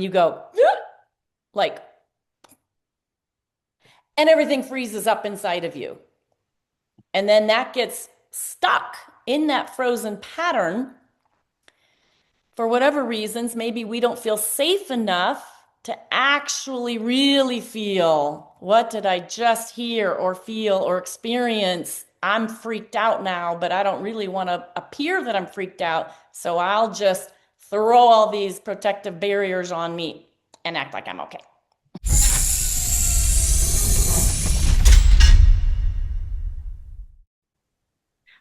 you go, like, and everything freezes up inside of you. And then that gets stuck in that frozen pattern for whatever reasons. Maybe we don't feel safe enough to actually really feel, what did I just hear or feel or experience? I'm freaked out now, but I don't really want to appear that I'm freaked out. So I'll just throw all these protective barriers on me and act like I'm okay.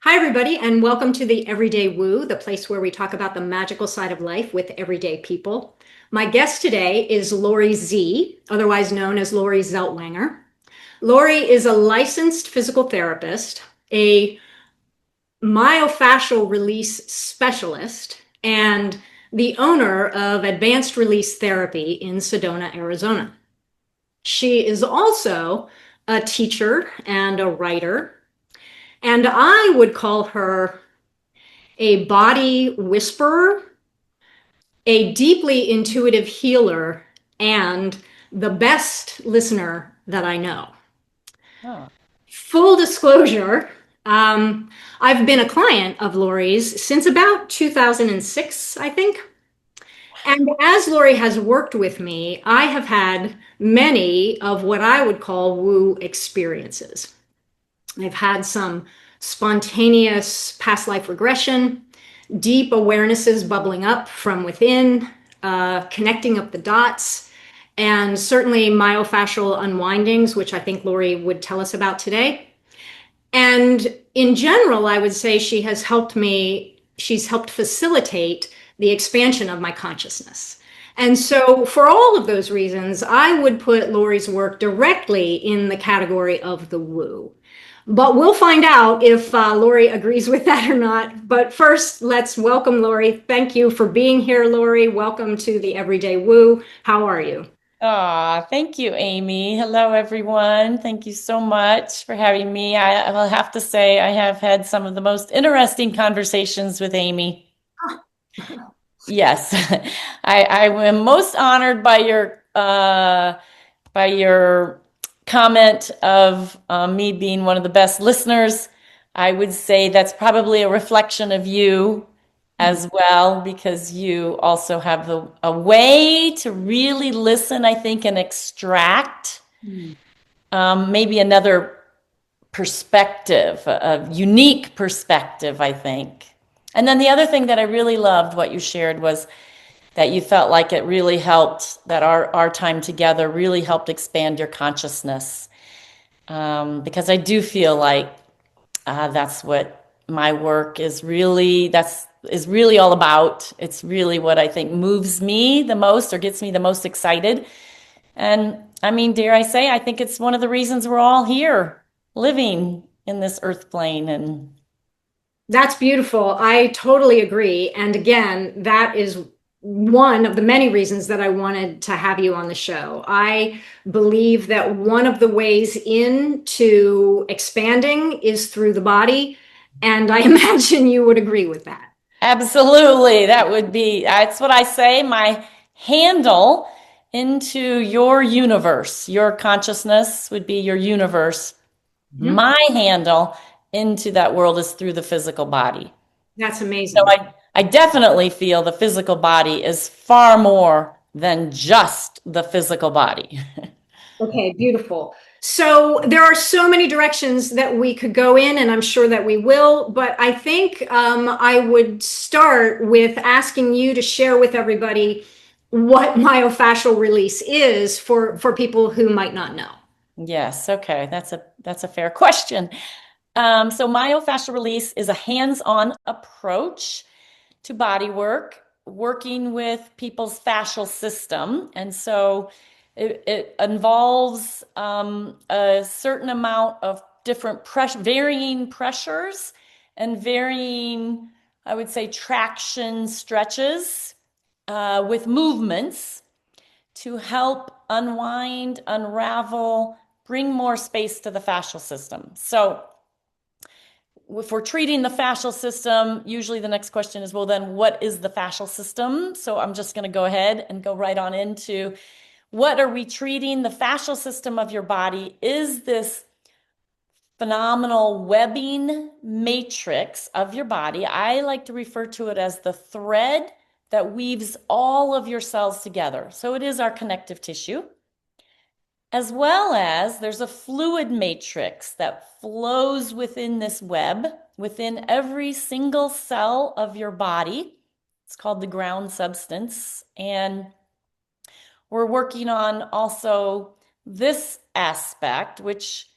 Hi, everybody, and welcome to the Everyday Woo, the place where we talk about the magical side of life with everyday people. My guest today is Lori Z, otherwise known as Lori Zeltwanger. Lori is a licensed physical therapist, a myofascial release specialist, and the owner of Advanced Release Therapy in Sedona, Arizona. She is also a teacher and a writer, and I would call her a body whisperer, a deeply intuitive healer, and the best listener that I know. Oh. Full disclosure, I've been a client of Lori's since about 2006, I think. And as Lori has worked with me, I have had many of what I would call woo experiences. I've had some spontaneous past life regression, deep awarenesses bubbling up from within, connecting up the dots, and certainly myofascial unwindings, which I think Lori would tell us about today. And in general, I would say she's helped facilitate the expansion of my consciousness. And so, for all of those reasons, I would put Lori's work directly in the category of the woo. But we'll find out if Lori agrees with that or not. But first, let's welcome Lori. Thank you for being here, Lori. Welcome to the Everyday Woo. How are you? Thank you, Amy. Hello, everyone. Thank you so much for having me. I will have to say I have had some of the most interesting conversations with Amy. Yes, I am most honored by your comment of me being one of the best listeners. I would say that's probably a reflection of you as well, because you also have a way to really listen, I think, and extract maybe another perspective, a unique perspective, I think. And then the other thing that I really loved what you shared was that you felt like it really helped, that our time together really helped expand your consciousness. Because I do feel like that's what my work is really all about. It's really what I think moves me the most or gets me the most excited. And I mean, dare I say, I think it's one of the reasons we're all here living in this earth plane. And That's beautiful. I totally agree. And again, that is one of the many reasons that I wanted to have you on the show. I believe that one of the ways into expanding is through the body. And I imagine you would agree with that. absolutely, that's what I say, my handle into your universe. Your consciousness would be your universe. Mhm. My handle into that world is through the physical body. That's So amazing. I definitely feel the physical body is far more than just the physical body. Okay, beautiful. So there are so many directions that we could go in, and I'm sure that we will. But I think I would start with asking you to share with everybody what myofascial release is for people who might not know. Yes, okay, that's a fair question. So myofascial release is a hands-on approach to body work, working with people's fascial system. And so it involves a certain amount of different varying pressures and varying, I would say, traction stretches with movements to help unwind, unravel, bring more space to the fascial system. So if we're treating the fascial system, usually the next question is, well, then what is the fascial system? So I'm just going to go ahead and go right on into what are we treating? The fascial system of your body is this phenomenal webbing matrix of your body. I like to refer to it as the thread that weaves all of your cells together. So it is our connective tissue, as well as there's a fluid matrix that flows within this web, within every single cell of your body. It's called the ground substance. And we're working on also this aspect, which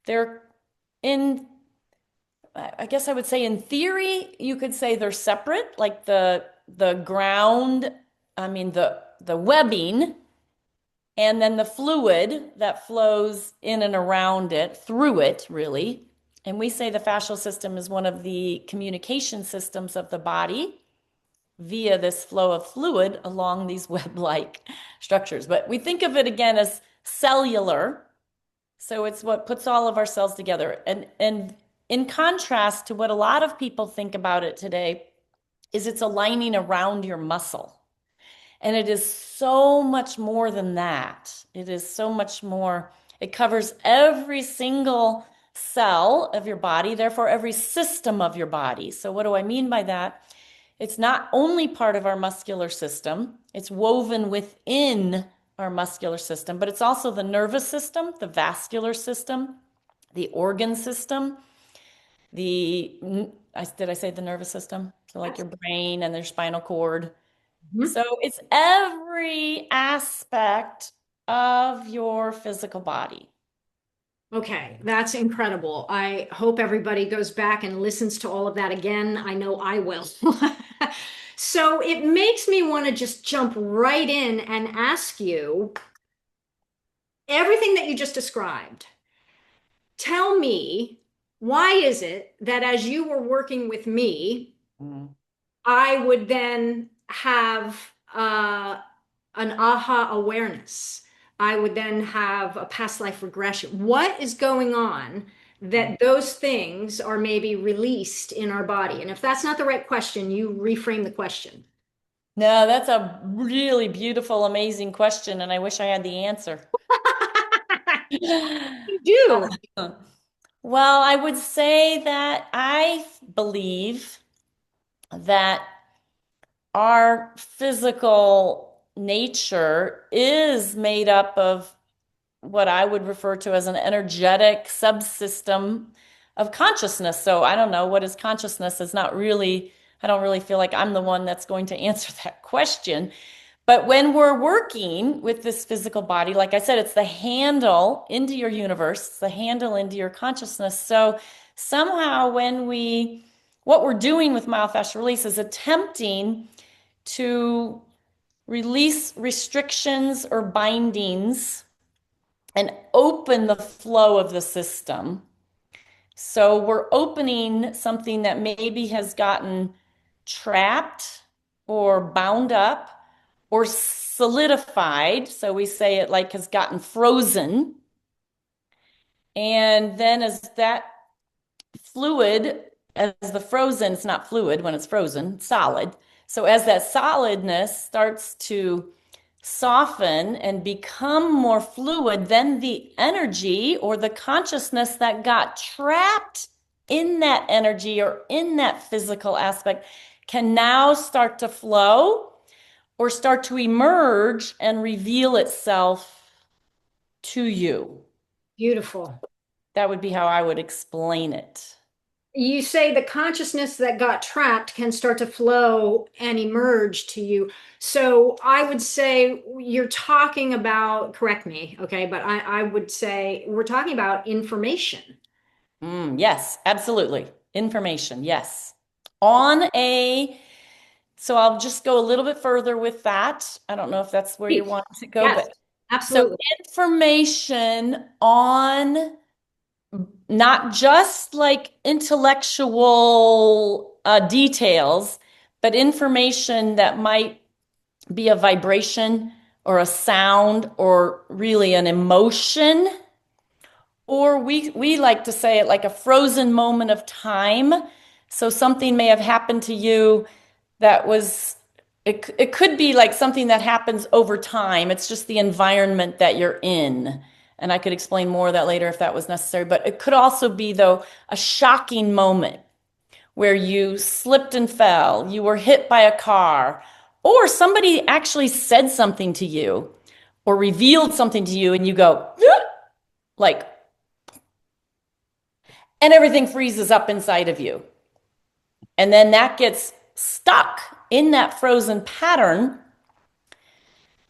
they're in, I guess I would say in theory, you could say they're separate, like the ground, I mean the webbing, and then the fluid that flows in and around it, through it, really. And we say the fascial system is one of the communication systems of the body via this flow of fluid along these web-like structures. But we think of it again as cellular. So it's what puts all of our cells together. And in contrast to what a lot of people think about it today, is it's a lining around your muscle. And it is so much more than that. It is so much more. It covers every single cell of your body, therefore every system of your body. So what do I mean by that? It's not only part of our muscular system, it's woven within our muscular system, but it's also the nervous system, the vascular system, the organ system, did I say the nervous system? So like your brain and their spinal cord. Mhm. So it's every aspect of your physical body. Okay, that's incredible. I hope everybody goes back and listens to all of that again. I know I will. So it makes me want to just jump right in and ask you everything that you just described. Tell me, why is it that as you were working with me, Mm. I would then have an aha awareness? I would then have a past life regression. What is going on that those things are maybe released in our body? And if that's not the right question, you reframe the question. No, that's a really beautiful, amazing question, and I wish I had the answer. You do. Well, I would say that I believe that our physical nature is made up of what I would refer to as an energetic subsystem of consciousness. So I don't know what is consciousness is not really, I don't really feel like I'm the one that's going to answer that question. But when we're working with this physical body, like I said, it's the handle into your universe, it's the handle into your consciousness. So somehow what we're doing with myofascial release is attempting to release restrictions or bindings and open the flow of the system. So we're opening something that maybe has gotten trapped or bound up or solidified. So we say it like has gotten frozen. And then as that fluid, as the frozen, it's not fluid when it's frozen, it's solid. So as that solidness starts to soften and become more fluid, then the energy or the consciousness that got trapped in that energy or in that physical aspect can now start to flow or start to emerge and reveal itself to you. Beautiful. That would be how I would explain it. You say the consciousness that got trapped can start to flow and emerge to you. So I would say you're talking about, correct me, okay, but I would say we're talking about information. Yes, absolutely. Information, yes. On a, so I'll just go a little bit further with that. I don't know if that's where you Please. want to go, Yes, but so absolutely. information on not just like intellectual details, but information that might be a vibration or a sound or really an emotion Or we like to say it like a frozen moment of time. So something may have happened to you that was it could be like something that happens over time. It's just the environment that you're in. And I could explain more of that later if that was necessary. But it could also be, though, a shocking moment where you slipped and fell, you were hit by a car, or somebody actually said something to you or revealed something to you, and you go, like, and everything freezes up inside of you. And then that gets stuck in that frozen pattern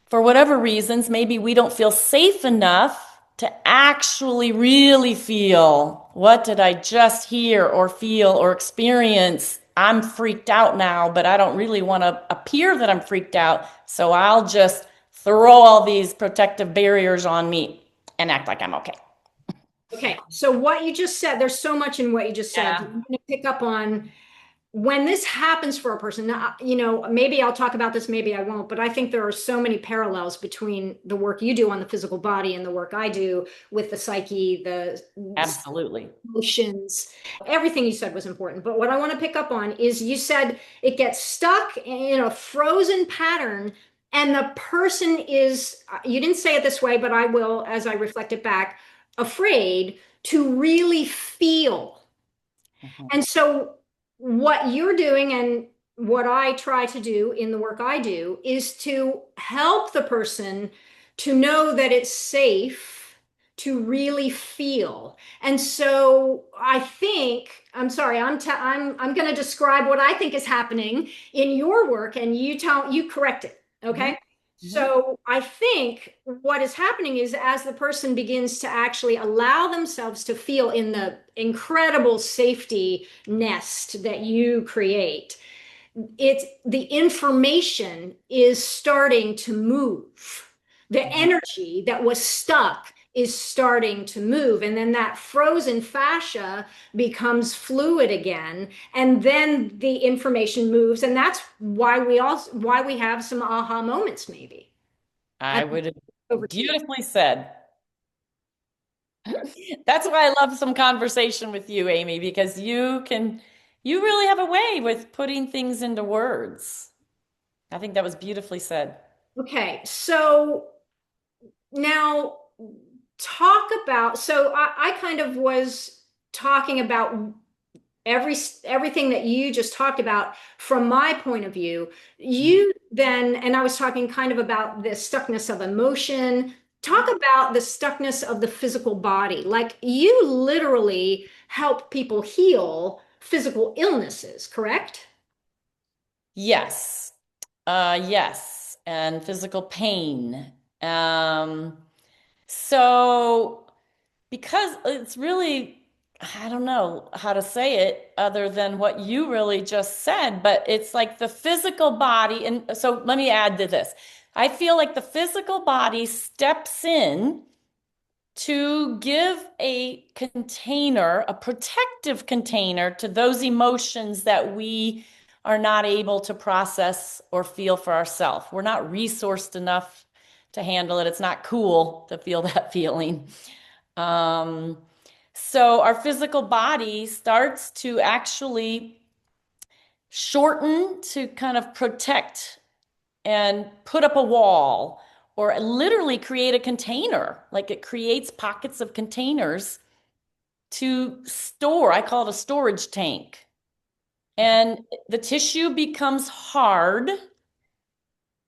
for whatever reasons. Maybe we don't feel safe enough to actually really feel, what did I just hear or feel or experience? I'm freaked out now, but I don't really want to appear that I'm freaked out. So I'll just throw all these protective barriers on me and act like I'm okay. Okay, so what you just said, there's so much in what you just said. I'm Yeah, going to pick up on when this happens for a person. Now, maybe I'll talk about this, maybe I won't, but I think there are so many parallels between the work you do on the physical body and the work I do with the psyche, the absolutely. emotions. Everything you said was important. But what I want to pick up on is you said it gets stuck in a frozen pattern, and the person is, you didn't say it this way, but I will as I reflect it back, afraid to really feel. Mhm. And so, what you're doing and what I try to do in the work I do is to help the person to know that it's safe to really feel. And so I think, I'm sorry, I'm going to describe what I think is happening in your work, and you correct it. Mhm. Okay? Mhm. So I think what is happening is as the person begins to actually allow themselves to feel in the incredible safety nest that you create, it's the information is starting to move. The Mhm. energy that was stuck is starting to move, and then that frozen fascia becomes fluid again, and then the information moves, and that's why we have some aha moments maybe. I And would over to you. beautifully said. That's why I love some conversation with you, Amy, because you really have a way with putting things into words. I think that was beautifully said. Okay, so now talk about, so I kind of was talking about everything that you just talked about from my point of view. Mhm. You then, and I was talking kind of about the stuckness of emotion. Talk Mhm. about the stuckness of the physical body. Like you literally help people heal physical illnesses, correct? Yes. Yes. And physical pain. Um, so because it's really, I don't know how to say it other than what you really just said, but it's like the physical body. And so let me add to this. I feel like the physical body steps in to give a container, a protective container to those emotions that we are not able to process or feel for ourselves. We're not resourced enough to handle it. It's not cool to feel that feeling. Um, so our physical body starts to actually shorten to kind of protect and put up a wall or literally create a container. Like it creates pockets of containers to store. I call it a storage tank. And the tissue becomes hard,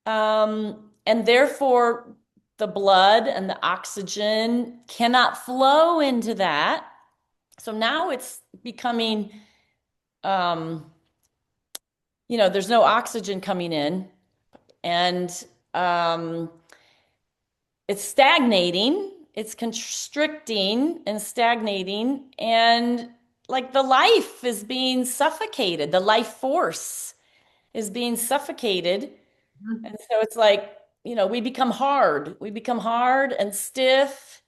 and therefore the blood and the oxygen cannot flow into that. So now it's becoming, um, there's no oxygen coming in, and um, it's stagnating, it's constricting and stagnating, and like the life is being suffocated, the life force is being suffocated. And so it's like, we become hard and stiff.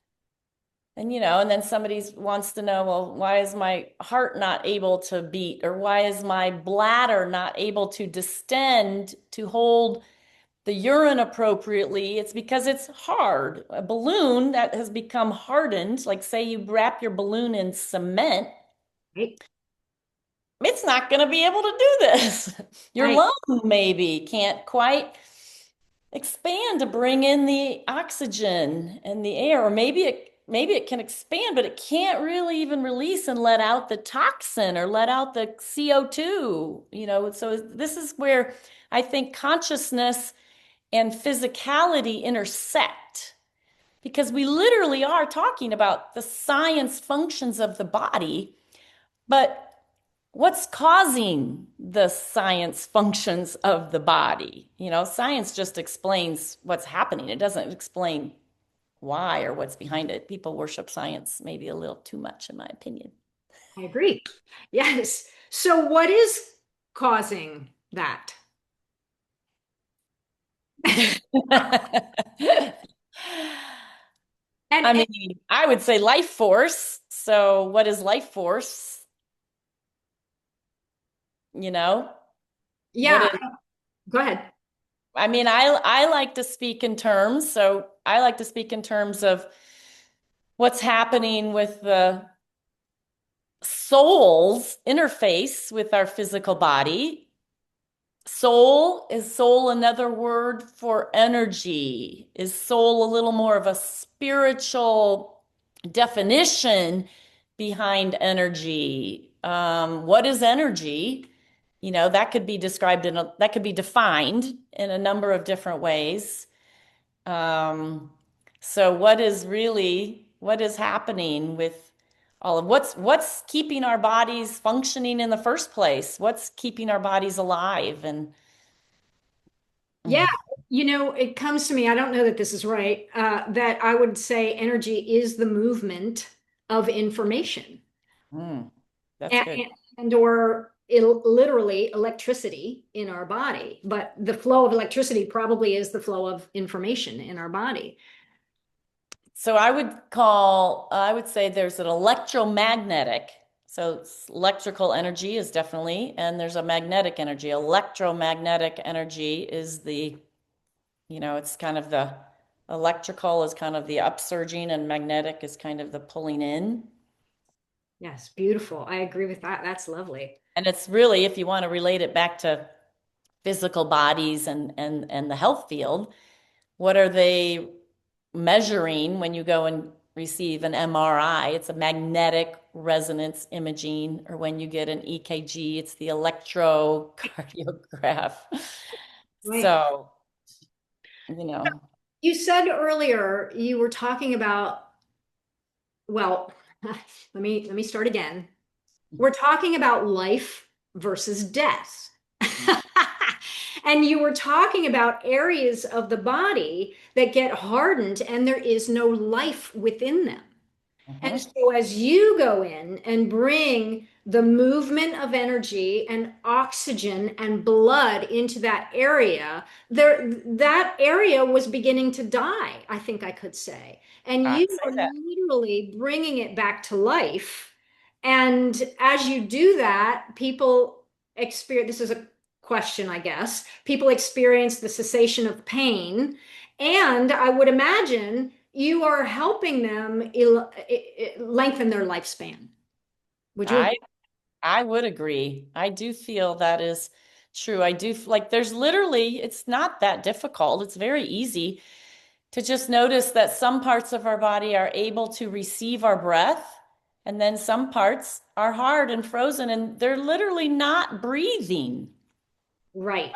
And, and then somebody wants to know, well, why is my heart not able to beat? Or why is my bladder not able to distend to hold the urine appropriately, it's because it's hard. A balloon that has become hardened, like say you wrap your balloon in cement, Right. it's not going to be able to do this. Your Right. lung maybe can't quite expand to bring in the oxygen and the air, or maybe it can expand, but it can't really even release and let out the toxin or let out the CO2, So this is where I think consciousness and physicality intersect because we literally are talking about the science functions of the body, but what's causing the science functions of the body? Science just explains what's happening. It doesn't explain why or what's behind it. People worship science maybe a little too much, in my opinion. I agree. Yes. So what is causing that? I And mean, I would say life force. So, what is life force? You know, what yeah, is, go ahead. I mean, I like to speak in terms. So, I like to speak in terms of what's happening with the soul's interface with our physical body. Soul another word for energy? Is soul a little more of a spiritual definition behind energy? What is energy? That could be described that could be defined in a number of different ways. Um, so what is happening with all of what's keeping our bodies functioning in the first place? What's keeping our bodies alive? And Yeah, it comes to me, I don't know that this is right, that I would say energy is the movement of information mm, that's and, good. or literally electricity in our body. But the flow of electricity probably is the flow of information in our body. So I would say there's an electromagnetic. So electrical energy is definitely, and there's a magnetic energy. Electromagnetic energy is it's kind of the electrical is kind of the upsurging and magnetic is kind of the pulling in. Yes, beautiful. I agree with that. That's lovely. And it's really, if you want to relate it back to physical bodies and the health field, what are they measuring when you go and receive an MRI? It's a magnetic resonance imaging, or when you get an EKG, it's the electrocardiograph. Right. So, you know, You said earlier you were talking about, well, let me start again. We're talking about life versus death. And you were talking about areas of the body that get hardened and there is no life within them. And mhm. so, as you go in and bring the movement of energy and oxygen and blood into that area, that area was beginning to die, I think I could say. And I you say are that. literally bringing it back to life. And as you do that, people experience this is a question, I guess. People experience the cessation of pain. And I would imagine you are helping them lengthen their lifespan. Would you I agree? I would agree. I do feel that is true. I do like there's literally, it's not that difficult. It's very easy to just notice that some parts of our body are able to receive our breath, and then some parts are hard and frozen, and they're literally not breathing. Right.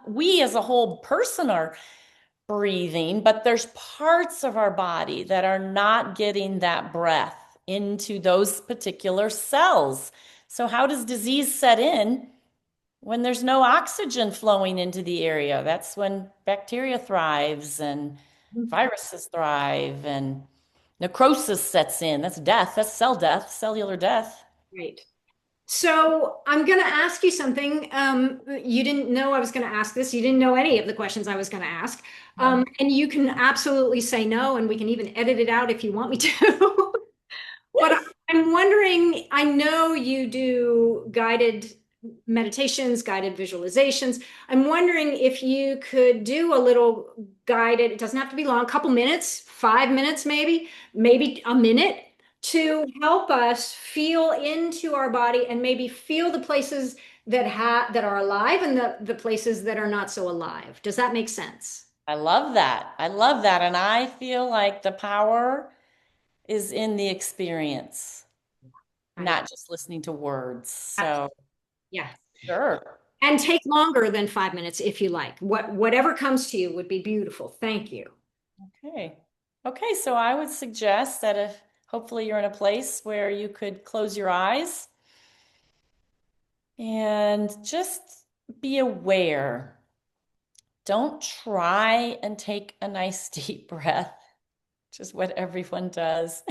We as a whole person are breathing, but there's parts of our body that are not getting that breath into those particular cells. So, how does disease set in? When there's no oxygen flowing into the area, that's when bacteria thrives and viruses thrive and necrosis sets in. That's death. That's cell death, cellular death. Right. So I'm going to ask you something. You didn't know I was going to ask this. You didn't know any of the questions I was going to ask. Mhm. And you can absolutely say no, and we can even edit it out if you want me to. But I'm wondering, I know you do guided meditations, guided visualizations. I'm wondering if you could do a little guided, it doesn't have to be long, a couple minutes, 5 minutes maybe, maybe a minute to help us feel into our body and maybe feel the places that are alive and the places that are not so alive. Does that make sense? I love that. I love that. And I feel like the power is in the experience, I, not just listening to words. I So, yeah. sure. And take longer than 5 minutes if you like. Whatever comes to you would be beautiful. Thank you. Okay. Okay, so I would suggest that if hopefully you're in a place where you could close your eyes and just be aware. Don't try and take a nice deep breath, which is what everyone does,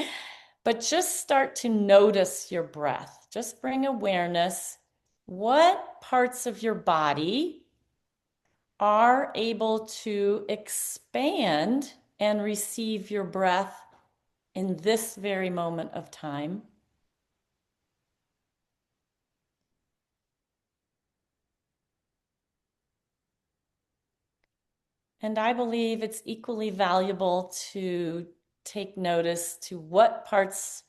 but just start to notice your breath. Just bring awareness. What parts of your body are able to expand and receive your breath in this very moment of time? And I believe it's equally valuable to take notice to what parts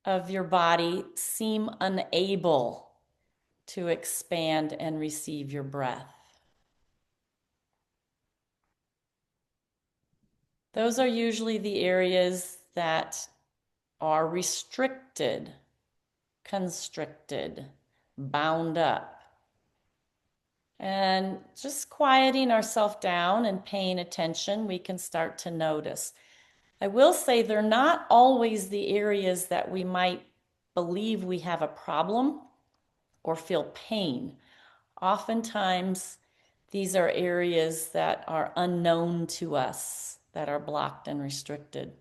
of your body seem unable to expand and receive your breath. Those are usually the areas that are restricted, constricted, bound up. And just quieting ourselves down and paying attention, we can start to notice. I will say they're not always the areas that we might believe we have a problem or feel pain. Oftentimes, these are areas that are unknown to us, that are blocked and restricted.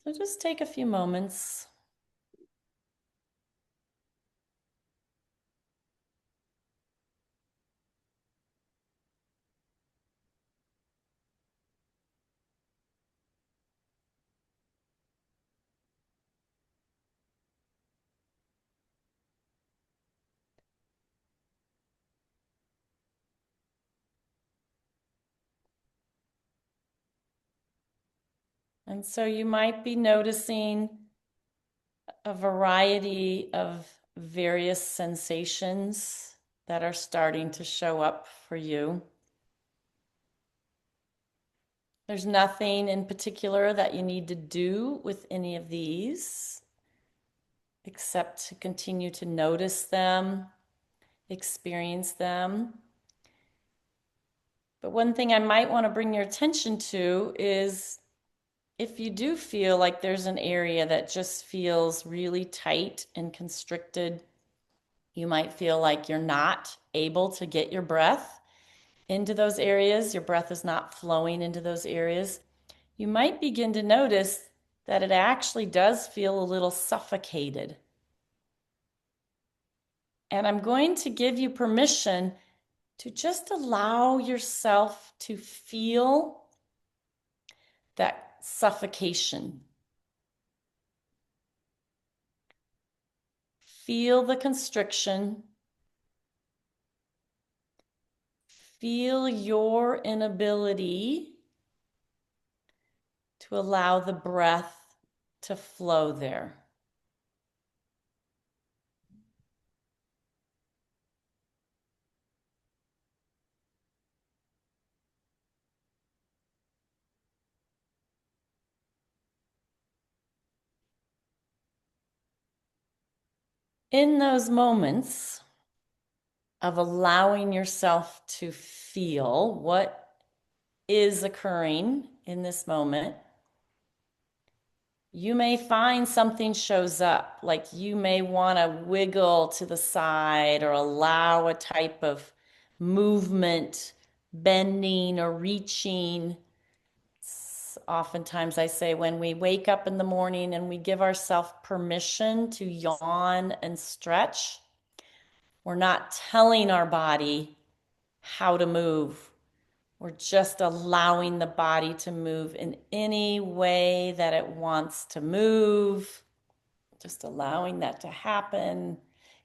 So just take a few moments. And so you might be noticing a variety of various sensations that are starting to show up for you. There's nothing in particular that you need to do with any of these, except to continue to notice them, experience them. But one thing I might want to bring your attention to is if you do feel like there's an area that just feels really tight and constricted, you might feel like you're not able to get your breath into those areas, your breath is not flowing into those areas. You might begin to notice that it actually does feel a little suffocated. And I'm going to give you permission to just allow yourself to feel that suffocation. Feel the constriction. Feel your inability to allow the breath to flow there. In those moments of allowing yourself to feel what is occurring in this moment, you may find something shows up, like you may want to wiggle to the side or allow a type of movement, bending or reaching. Oftentimes, I say when we wake up in the morning and we give ourselves permission to yawn and stretch, we're not telling our body how to move. We're just allowing the body to move in any way that it wants to move, Just allowing that to happen.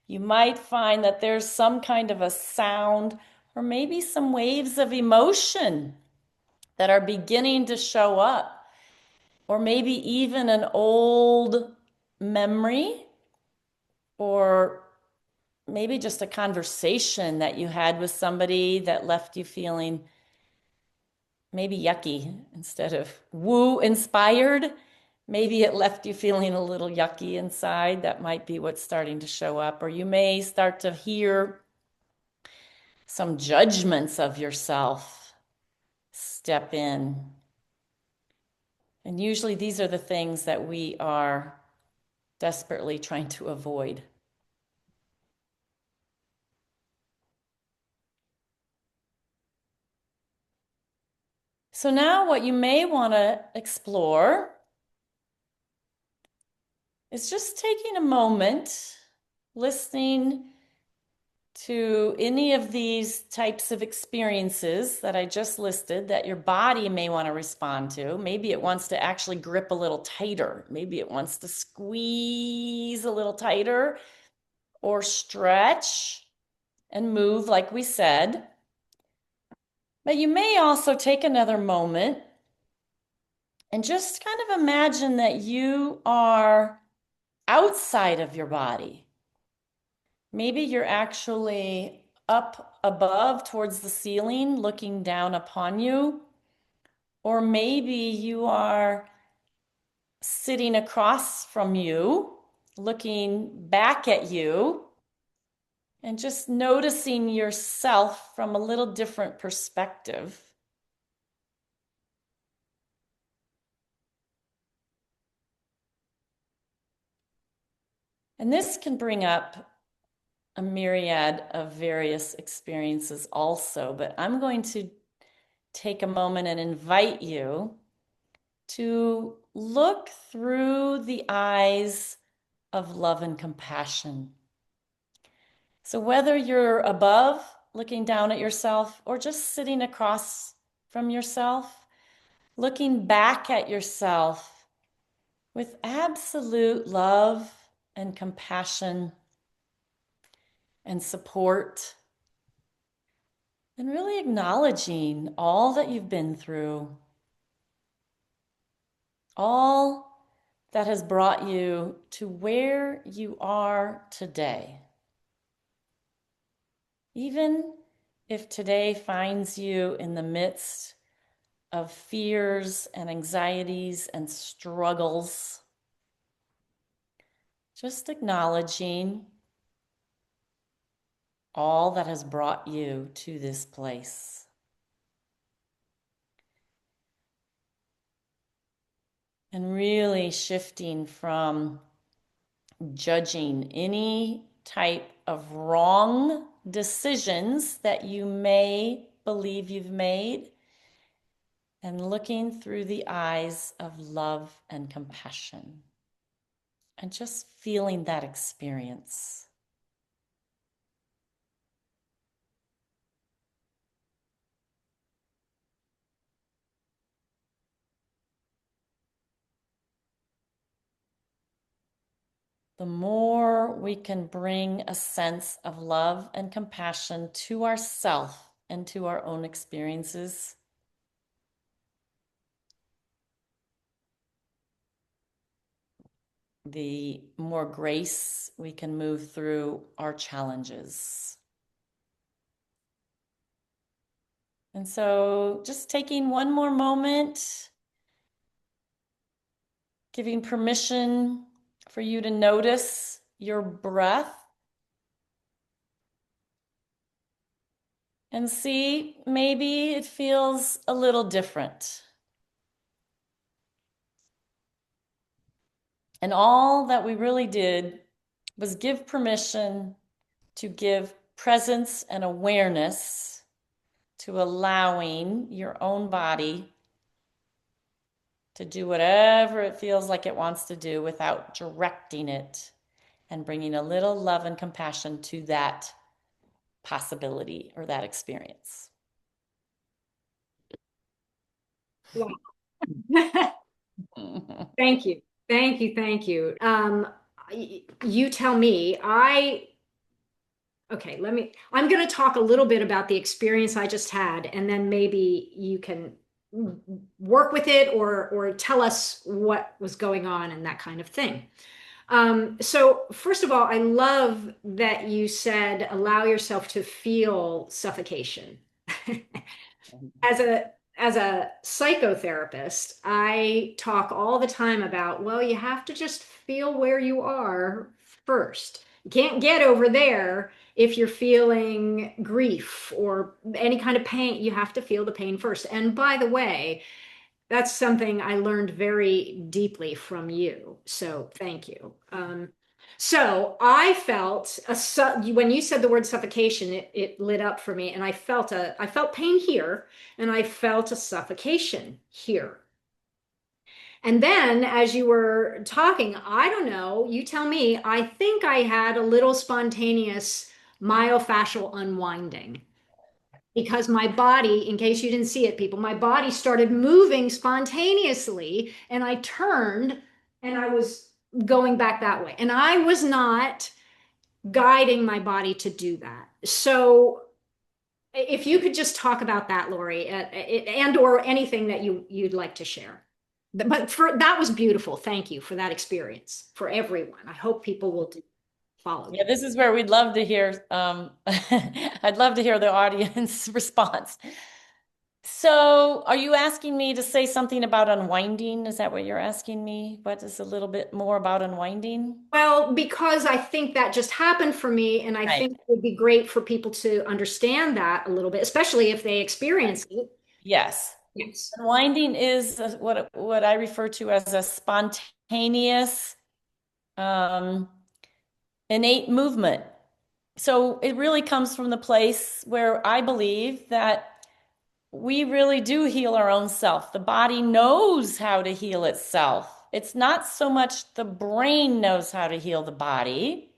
You might find that there's some kind of a sound or maybe some waves of emotion that are beginning to show up, or maybe even an old memory, or maybe just a conversation that you had with somebody that left you feeling maybe yucky instead of woo inspired. Maybe it left you feeling a little yucky inside. That might be what's starting to show up. Or you may start to hear some judgments of yourself step in. And usually these are the things that we are desperately trying to avoid. So now what you may want to explore is just taking a moment, listening to any of these types of experiences that I just listed that your body may want to respond to. Maybe it wants to actually grip a little tighter. Maybe it wants to squeeze a little tighter or stretch and move, like we said. But you may also take another moment and just kind of imagine that you are outside of your body. Maybe you're actually up above towards the ceiling, looking down upon you. Or maybe you are sitting across from you, looking back at you, and just noticing yourself from a little different perspective. And this can bring up a myriad of various experiences also, but I'm going to take a moment and invite you to look through the eyes of love and compassion. So, whether you're above looking down at yourself or just sitting across from yourself, looking back at yourself with absolute love and compassion and support, and really acknowledging all that you've been through, all that has brought you to where you are today. Even if today finds you in the midst of fears and anxieties and struggles, just acknowledging all that has brought you to this place. And really shifting from judging any type of wrong decisions that you may believe you've made, and looking through the eyes of love and compassion and just feeling that experience. The more we can bring a sense of love and compassion to ourselves and to our own experiences, the more grace we can move through our challenges. And so just taking one more moment, giving permission for you to notice your breath and see maybe it feels a little different. And all that we really did was give permission to give presence and awareness to allowing your own body to do whatever it feels like it wants to do without directing it, and bringing a little love and compassion to that possibility or that experience. Wow. Thank you. Thank you. Thank you. you tell me. Okay, I'm going to talk a little bit about the experience I just had, and then maybe you can work with it or tell us what was going on and that kind of thing. So first of all, I love that you said allow yourself to feel suffocation. As a psychotherapist, I talk all the time about, well, you have to just feel where you are first. You can't get over there if you're feeling grief or any kind of pain. You have to feel the pain first. And by the way, that's something I learned very deeply from you. So thank you. So I felt when you said the word suffocation, it lit up for me, and I felt pain here, and I felt a suffocation here. And then as you were talking, I don't know, you tell me, I think I had a little spontaneous myofascial unwinding because my body, in case you didn't see it, people, my body started moving spontaneously and I turned and I was going back that way. And I was not guiding my body to do that. So if you could just talk about that, Lori, and or anything that you'd like to share. But that was beautiful. Thank you for that experience for everyone. I hope people will follow Yeah, you. this is where we'd love to hear, I'd love to hear the audience response. So, are you asking me to say something about unwinding? Is that what you're asking me? What is a little bit more about unwinding? Well, because I think that just happened for me, and I Right. think it would be great for people to understand that a little bit, especially if they experience it. Yes. Yes. Unwinding is what I refer to as a spontaneous, um, innate movement. So it really comes from the place where I believe that we really do heal our own self. The body knows how to heal itself. It's not so much the brain knows how to heal the body.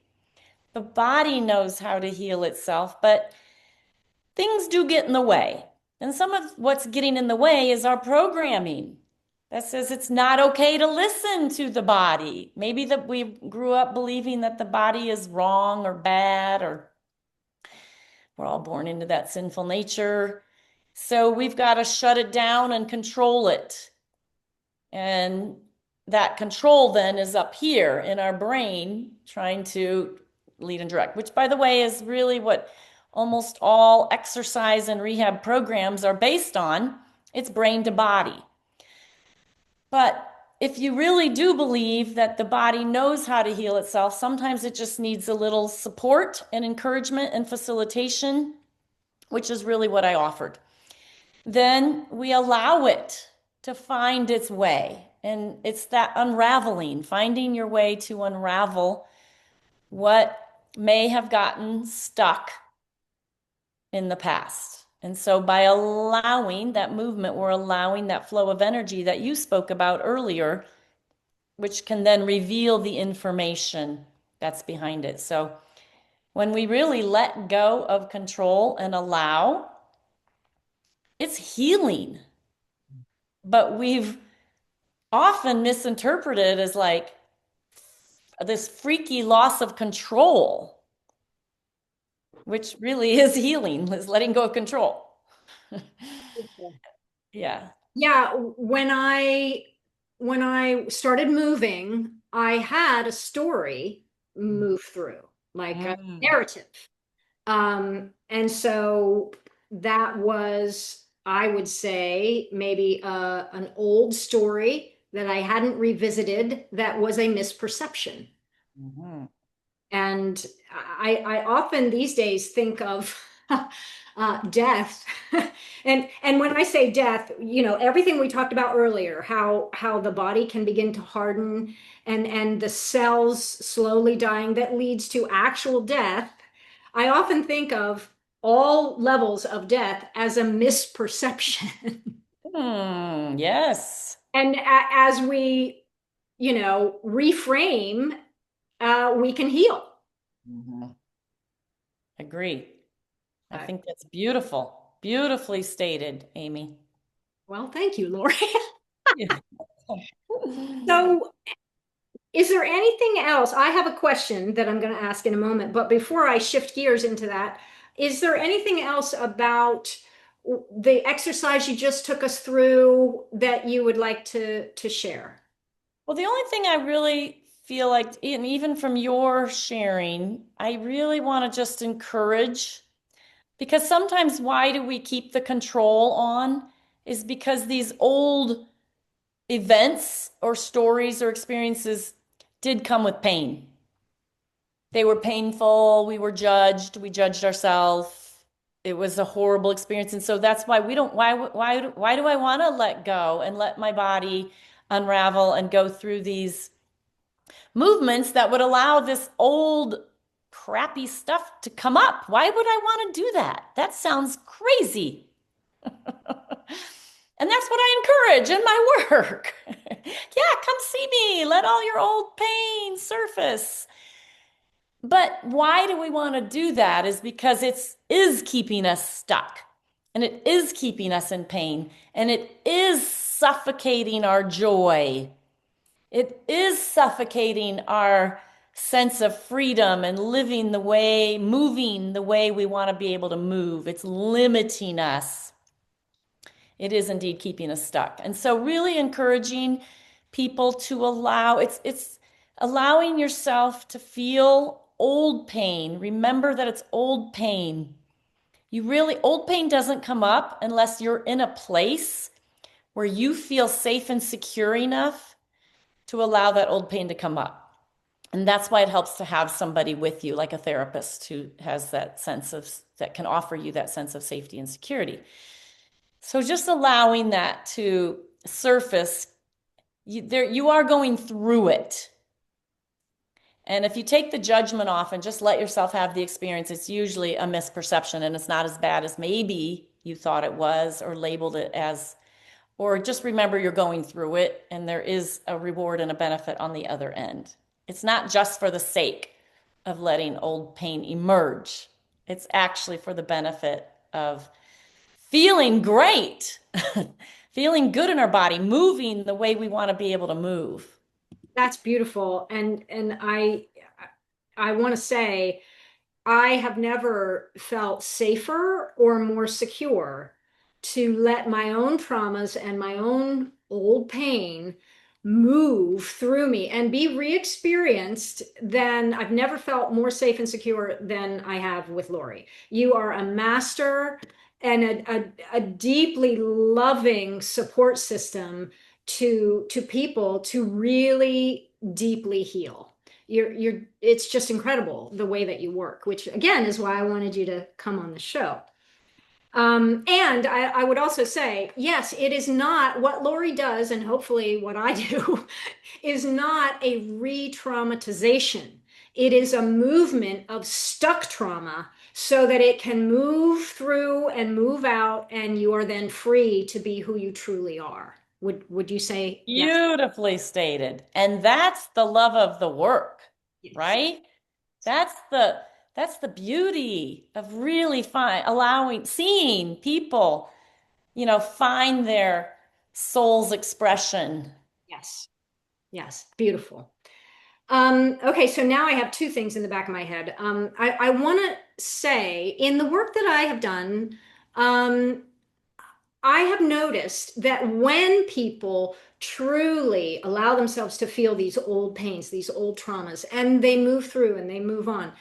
The body knows how to heal itself, but things do get in the way. And some of what's getting in the way is our programming that says it's not okay to listen to the body. Maybe that we grew up believing that the body is wrong or bad, or we're all born into that sinful nature. So we've got to shut it down and control it. And that control then is up here in our brain trying to lead and direct, which, by the way, is really what almost all exercise and rehab programs are based on. It's brain to body. But if you really do believe that the body knows how to heal itself, sometimes it just needs a little support and encouragement and facilitation, which is really what I offered. Then we allow it to find its way. And it's that unraveling, finding your way to unravel what may have gotten stuck in the past. And so by allowing that movement, we're allowing that flow of energy that you spoke about earlier, which can then reveal the information that's behind it. So when we really let go of control and allow, it's healing. But we've often misinterpreted as like this freaky loss of control, which really is healing, is letting go of control. Yeah. Yeah, when I started moving, I had a story move through, like a Mm. narrative. And so that was, I would say, maybe an old story that I hadn't revisited that was a misperception. Mhm. And I often these days think of death. And when I say death, everything we talked about earlier, how the body can begin to harden and the cells slowly dying that leads to actual death. I often think of all levels of death as a misperception. Yes. And as we, reframe, we can heal. Mhm. Agree. I Uh, think that's beautiful. Beautifully stated, Amy. well, thank you, Lori. Yeah. So Is there anything else? I have a question that I'm going to ask in a moment, but before I shift gears into that, is there anything else about the exercise you just took us through that you would like to share? Well, the only thing I really feel like, and even from your sharing, I really want to just encourage, because sometimes why do we keep the control on is because these old events or stories or experiences did come with pain. They were painful. We were judged. We judged ourselves. It was a horrible experience. And so that's why we don't, why do I want to let go and let my body unravel and go through these movements that would allow this old crappy stuff to come up? Why would I want to do that? That sounds crazy. And that's what I encourage in my work. Yeah, come see me. Let all your old pain surface. But why do we want to do that is because it is keeping us stuck and it is keeping us in pain and it is suffocating our joy. It is suffocating our sense of freedom and living the way, moving the way we want to be able to move. It's limiting us. It is indeed keeping us stuck. And so really encouraging people to allow it's allowing yourself to feel old pain. Remember that it's old pain. You really old pain doesn't come up unless you're in a place where you feel safe and secure enough to allow that old pain to come up. And that's why it helps to have somebody with you, like a therapist who has that sense of, that can offer you that sense of safety and security. So just allowing that to surface, you are going through it. And if you take the judgment off and just let yourself have the experience, it's usually a misperception and it's not as bad as maybe you thought it was or labeled it as, or just remember you're going through it and there is a reward and a benefit on the other end. It's not just for the sake of letting old pain emerge. It's actually for the benefit of feeling great, feeling good in our body, moving the way we want to be able to move. That's beautiful. And I want to say I have never felt safer or more secure to let my own traumas and my own old pain move through me and be re-experienced than I've never felt more safe and secure than I have with Lori. You are a master and a deeply loving support system to people to really deeply heal. It's just incredible the way that you work, which again is why I wanted you to come on the show. And I would also say, yes, it is not what Lori does, and hopefully what I do is not a re-traumatization. It is a movement of stuck trauma so that it can move through and move out, and you are then free to be who you truly are. Would you say yes? Beautifully stated. And that's the love of the work, Yes. right? That's the that's the beauty of really allowing, seeing people, find their soul's expression. Yes. Yes. Beautiful. Okay, so now I have two things in the back of my head. I want to say in the work that I have done, um, I have noticed that when people truly allow themselves to feel these old pains, these old traumas, and they move through and they move on,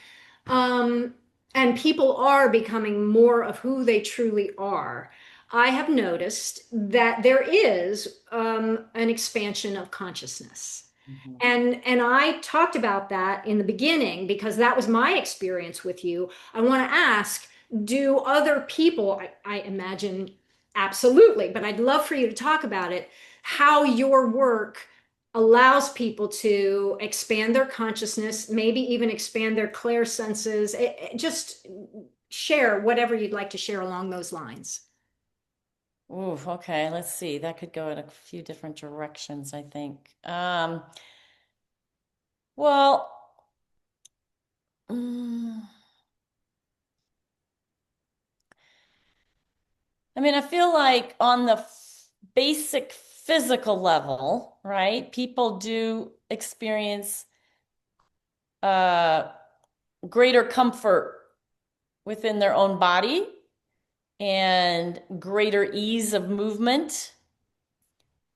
um, and people are becoming more of who they truly are, I have noticed that there is an expansion of consciousness. Mhm. And I talked about that in the beginning because that was my experience with you. I want to ask, do other people, I imagine absolutely, but I'd love for you to talk about it, how your work allows people to expand their consciousness, maybe even expand their clair senses. Just share whatever you'd like to share along those lines. Ooh, okay. Let's see. That could go in a few different directions, I think. Well, mm, I mean, I feel like on the basic physical level, right? People do experience uh, greater comfort within their own body and greater ease of movement.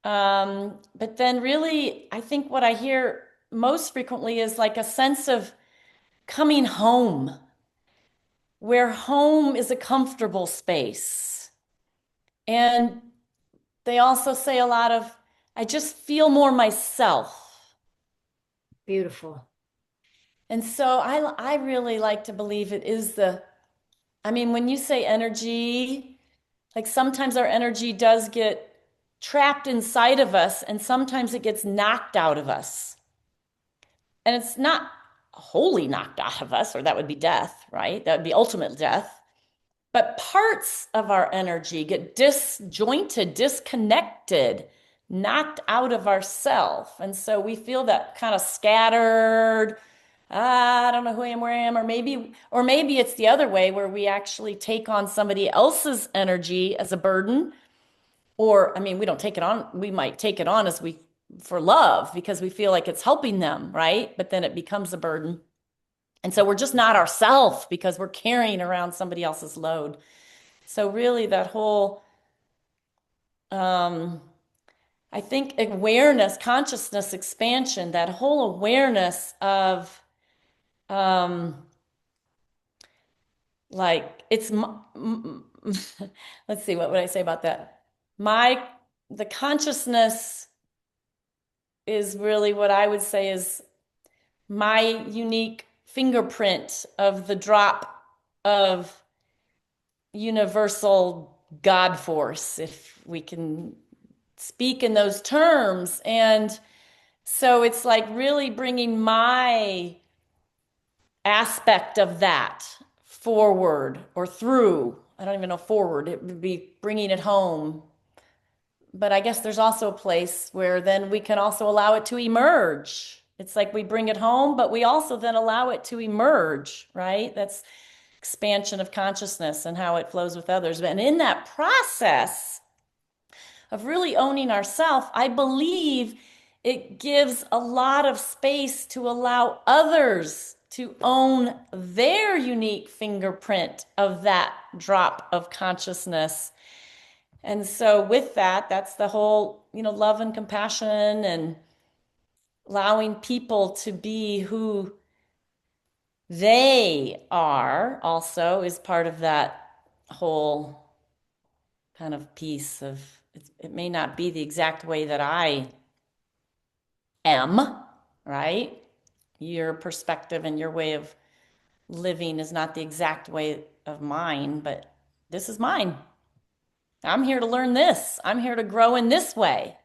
But then, really, I think what I hear most frequently is like a sense of coming home, where home is a comfortable space. And they also say a lot of, I just feel more myself. Beautiful. And so I really like to believe it is I mean, when you say energy, like sometimes our energy does get trapped inside of us, and sometimes it gets knocked out of us. And it's not wholly knocked out of us, or that would be death, right? That would be ultimate death. But parts of our energy get disjointed, disconnected, knocked out of ourself. And so we feel that kind of scattered. I don't know who I am, where I am, or maybe it's the other way where we actually take on somebody else's energy as a burden. Or, I mean, we don't take it on, we might take it on as we for love because we feel like it's helping them, right? But then it becomes a burden. And so we're just not ourselves because we're carrying around somebody else's load. So really that whole um I think awareness, consciousness expansion, that whole awareness of um like it's let's see, what would I say about that? My the consciousness is really what I would say is my unique fingerprint of the drop of universal God force, if we can speak in those terms. And so it's like really bringing my aspect of that forward or through. I don't even know forward, it would be bringing it home. But I guess there's also a place where then we can also allow it to emerge. It's like we bring it home, but we also then allow it to emerge, right? That's expansion of consciousness and how it flows with others. And in that process of really owning ourself, I believe it gives a lot of space to allow others to own their unique fingerprint of that drop of consciousness. And so with that, that's the whole, love and compassion and allowing people to be who they are also is part of that whole kind of piece of it may not be the exact way that I am, right? Your perspective and your way of living is not the exact way of mine, but this is mine. I'm here to learn this. I'm here to grow in this way.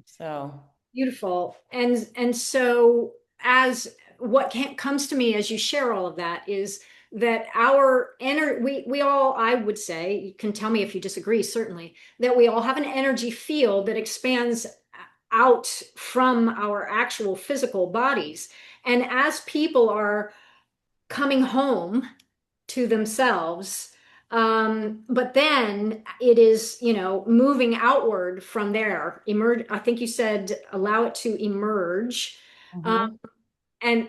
So, Beautiful. And so as what comes to me as you share all of that is that our we all, I would say, you can tell me if you disagree, certainly, that we all have an energy field that expands out from our actual physical bodies. And as people are coming home to themselves, but then it is, moving outward from there. Emerge. I think you said allow it to emerge. Um, mhm. and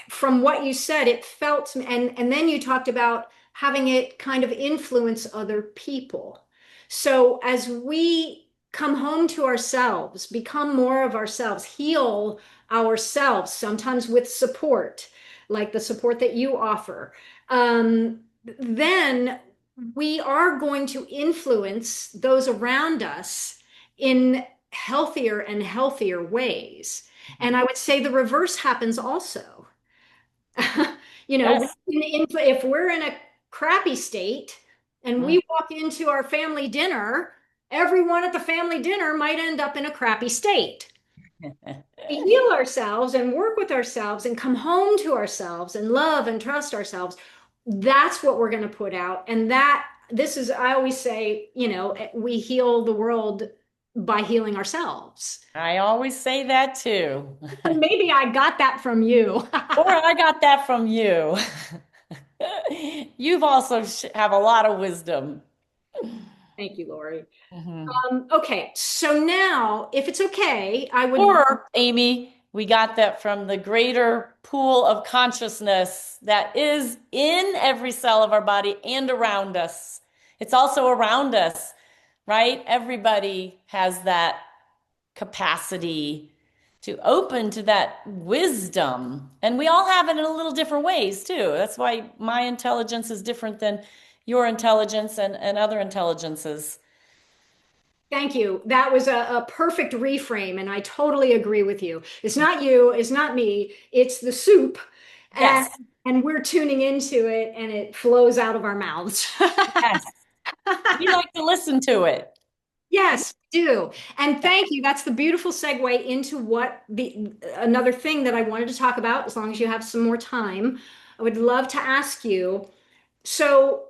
from what you said, it felt, and then you talked about having it kind of influence other people. So as we come home to ourselves, become more of ourselves, heal ourselves, sometimes with support, like the support that you offer, then we are going to influence those around us in healthier and healthier ways. And I would say the reverse happens also. Yes. If we're in a crappy state and Mm. we walk into our family dinner, everyone at the family dinner might end up in a crappy state. We heal ourselves and work with ourselves and come home to ourselves and love and trust ourselves. That's what we're going to put out. And this is, I always say, we heal the world by healing ourselves. I always say that too. Maybe I got that from you. Or I got that from you. You've also have a lot of wisdom. Thank you, Lori. Mhm. Okay, so now, if it's okay, I would. Or, Amy, we got that from the greater pool of consciousness that is in every cell of our body and around us. It's also around us, right? Everybody has that capacity to open to that wisdom. And we all have it in a little different ways, too. That's why my intelligence is different than your intelligence and other intelligences. Thank you. That was a perfect reframe, and I totally agree with you. It's not you, it's not me, it's the soup, and Yes, and we're tuning into it, and it flows out of our mouths. yes. We like to listen to it. Yes, we do. And thank you. That's the beautiful segue into what the another thing that I wanted to talk about, as long as you have some more time. I would love to ask you. So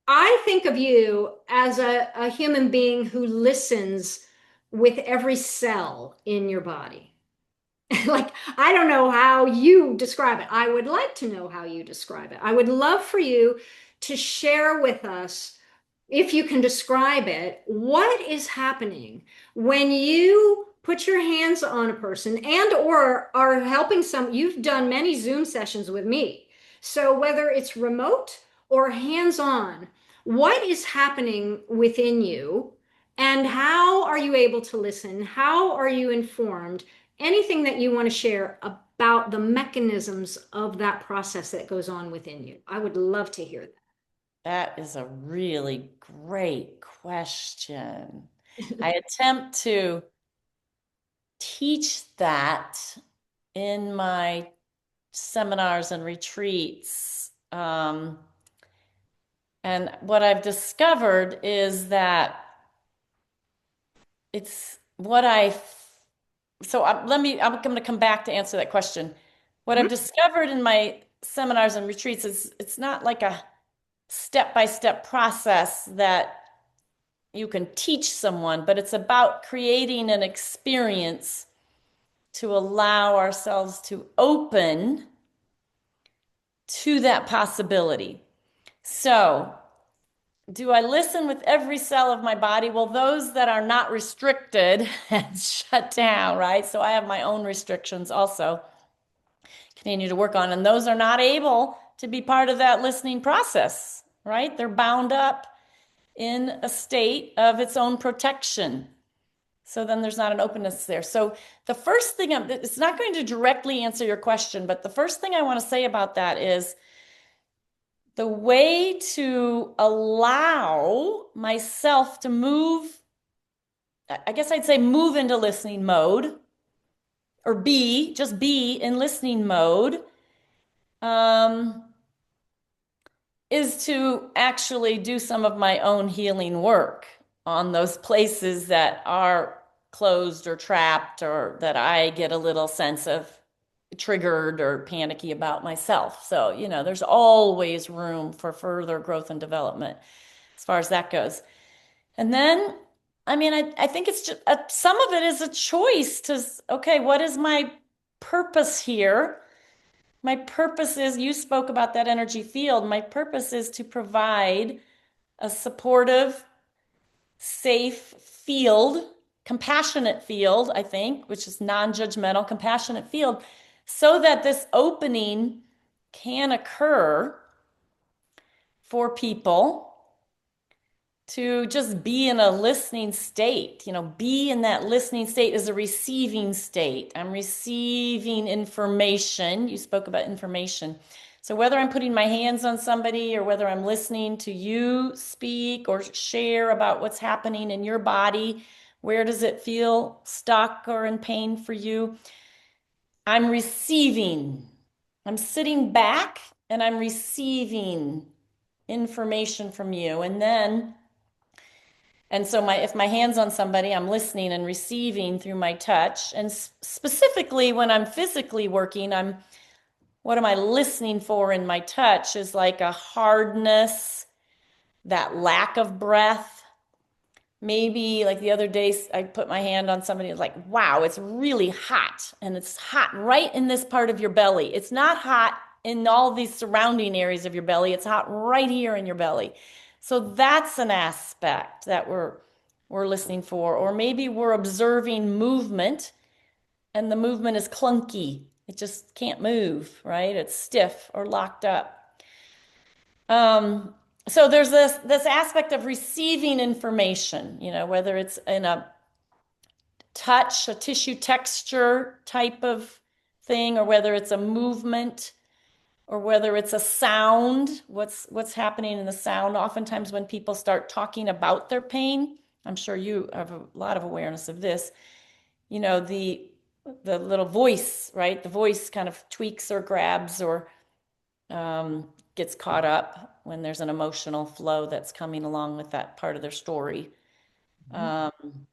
I think of you as a human being who listens with every cell in your body. Like, I don't know how you describe it. I would like to know how you describe it. I would love for you to share with us, if you can describe it, what is happening when you put your hands on a person and or are helping some. You've done many Zoom sessions with me. So whether it's remote or hands-on, what is happening within you and how are you able to listen? How are you informed? Anything that you want to share about the mechanisms of that process that goes on within you. I would love to hear That is a really great question. I attempt to teach that in my seminars and retreats. And what I've discovered is that it's what I'm going to come back to answer that question. What I've that. discovered in my seminars and retreats is it's not like a step-by-step process that you can teach someone, but it's about creating an experience to allow ourselves to open to that possibility. So, do I listen with every cell of my body? Well, those that are not restricted and shut down, right? So I have my own restrictions also, continue to work on, and those are not able to be part of that listening process, right? They're bound up in a state of its own protection. So then there's not an openness there. So the first thing, it's not going to directly answer your question, but the first thing I want to say about that is the way to allow myself to move, I guess I'd say move into listening mode or just be in listening mode, um, is to actually do some of my own healing work on those places that are closed or trapped or that I get a little sense of triggered or panicky about myself. So, there's always room for further growth and development as far as that goes. And then, I mean, I think it's just some of it is a choice to, okay, what is my purpose here? My purpose is, you spoke about that energy field. My purpose is to provide a supportive, safe field, compassionate field, I think, which is non-judgmental, compassionate field, so that this opening can occur for people to just be in a listening state. Be in that listening state is a receiving state. I'm receiving information. You spoke about information. So whether I'm putting my hands on somebody or whether I'm listening to you speak or share about what's happening in your body, where does it feel stuck or in pain for you? I'm receiving. I'm sitting back and I'm receiving information from you. And so if my hand's on somebody, I'm listening and receiving through my touch. And specifically when I'm physically working, what am I listening for in my touch is like a hardness, that lack of breath. Maybe like the other day, I put my hand on somebody, it's like, wow, it's really hot. And it's hot right in this part of your belly. It's not hot in all these surrounding areas of your belly. It's hot right here in your belly. So that's an aspect that we're listening for. Or maybe we're observing movement and the movement is clunky. It just can't move, right? It's stiff or locked up. Um, so there's this aspect of receiving information, whether it's in a touch, a tissue texture type of thing, or whether it's a movement, or whether it's a sound, what's happening in the sound. Oftentimes when people start talking about their pain, I'm sure you have a lot of awareness of this, the little voice, right? The voice kind of tweaks or grabs or gets caught up when there's an emotional flow that's coming along with that part of their story. Mhm. Um,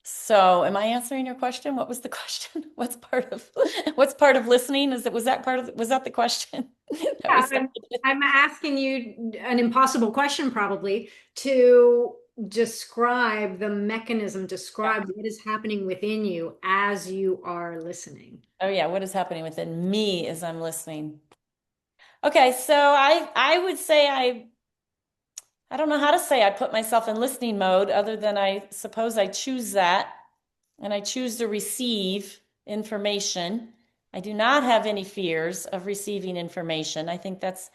so am I answering your question? What was the question? What's part of listening? Was that the question that we Yeah, started? I'm asking you an impossible question, probably, to describe the mechanism, Yeah. describe what is happening within you as you are listening. Oh yeah, what is happening within me as I'm listening? Okay, so I would say I don't know how to say I put myself in listening mode other than I suppose I choose that and I choose to receive information. I do not have any fears of receiving information. I think that's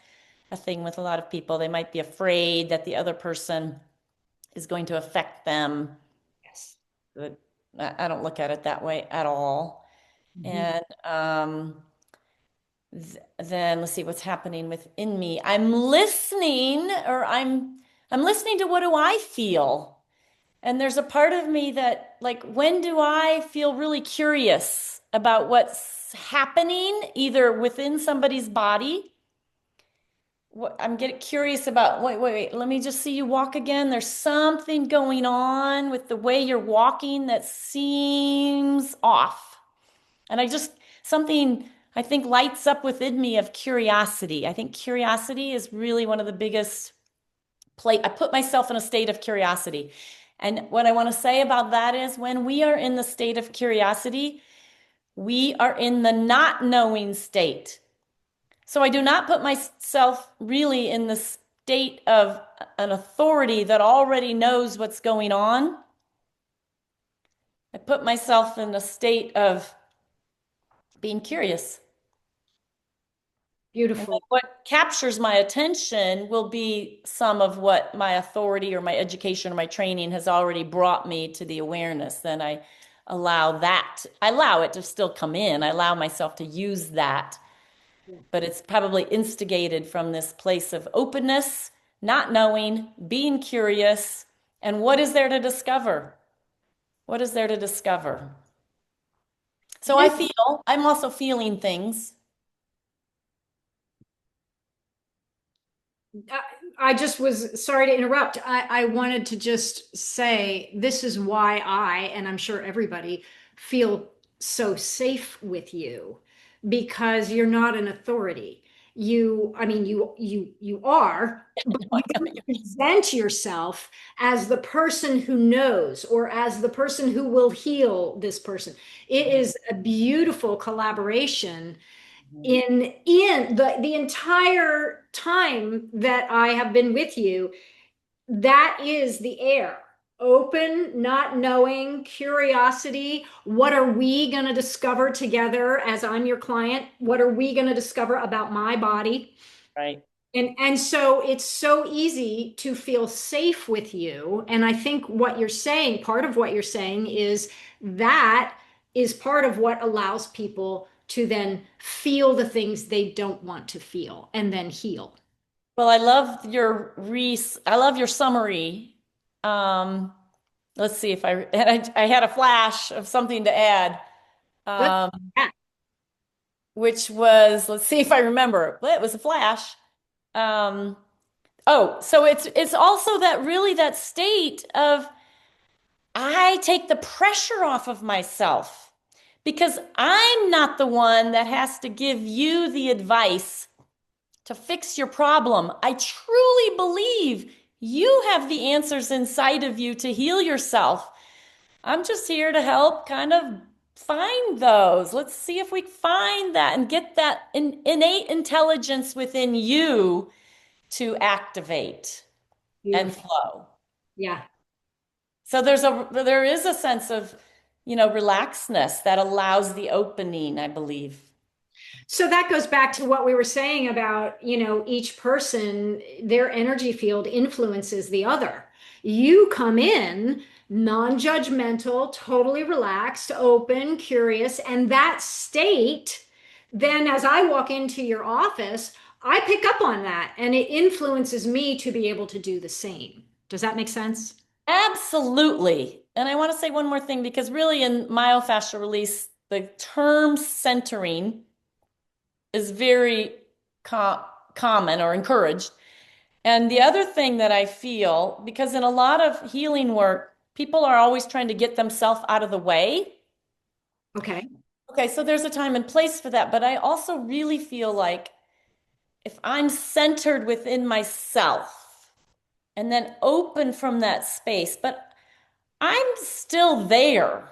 a thing with a lot of people. They might be afraid that the other person is going to affect them. Yes. But I don't look at it that way at all. Mhm. And then let's see what's happening within me. I'm listening, or I'm listening to what do I feel? And there's a part of me that, like, when do I feel really curious about what's happening, either within somebody's body? I'm getting curious about, wait, let me just see you walk again. There's something going on with the way you're walking that seems off. And something I think lights up within me of curiosity. I think curiosity is really one of the biggest I put myself in a state of curiosity. And what I want to say about that is when we are in the state of curiosity, we are in the not knowing state. So I do not put myself really in the state of an authority that already knows what's going on. I put myself in a state of being curious. And then Beautiful. what captures my attention will be some of what my authority or my education or my training has already brought me to the awareness. Then I allow it to still come in. I allow myself to use that, Yeah. but it's probably instigated from this place of openness, not knowing, being curious, and what is there to discover? What is there to discover? So I'm also feeling things. I I just was sorry to interrupt. I wanted to just say this is why and I'm sure everybody, feel so safe with you because you're not an authority. I mean, you are, but you don't present yourself as the person who knows or as the person who will heal this person. It is a beautiful collaboration in the entire time that I have been with you. That is the air. Open, not knowing, curiosity. What are we going to discover together as I'm your client? What are we going to discover about my body? Right. And so it's so easy to feel safe with you. And I think what you're saying, part of what you're saying is that is part of what allows people to then feel the things they don't want to feel and then heal. Well, I love your summary. Um, let's see if I had a flash of something to add, Good. um, Yeah. which was, let's see if I remember. Well, it was a flash. Um, oh, so it's also that state of I take the pressure off of myself because I'm not the one that has to give you the advice to fix your problem. I truly believe you have the answers inside of you to heal yourself. I'm just here to help kind of find those. Let's see if we find that and get that innate intelligence within you to activate. and Beautiful. flow. Yeah. So there is a sense of, relaxedness that allows the opening, I believe. So that goes back to what we were saying about, each person, their energy field influences the other. You come in non-judgmental, totally relaxed, open, curious, and that state, then as I walk into your office, I pick up on that and it influences me to be able to do the same. Does that make sense? Absolutely. And I want to say one more thing because really in myofascial release, the term centering is very co common or encouraged. And the other thing that I feel, because in a lot of healing work, people are always trying to get themselves out of the way. Okay. Okay, so there's a time and place for that. But I also really feel like if I'm centered within myself and then open from that space, but I'm still there.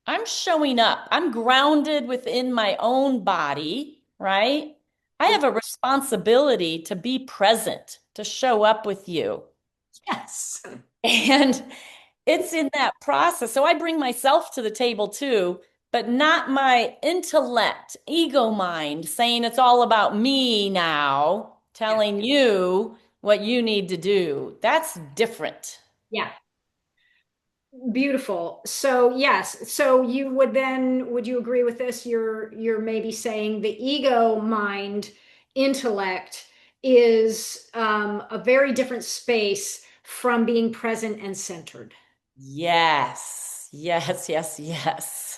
I'm showing up. I'm grounded within my own body, right? I have a responsibility to be present, to show up with you. Yes. And it's in that process. So I bring myself to the table too, but not my intellect, ego mind saying it's all about me now, Yeah. telling you what you need to do. That's different. Yeah. Beautiful. So yes, so you would then, would you agree with this? You're maybe saying the ego mind intellect is a very different space from being present and centered. Yes, yes, yes, yes.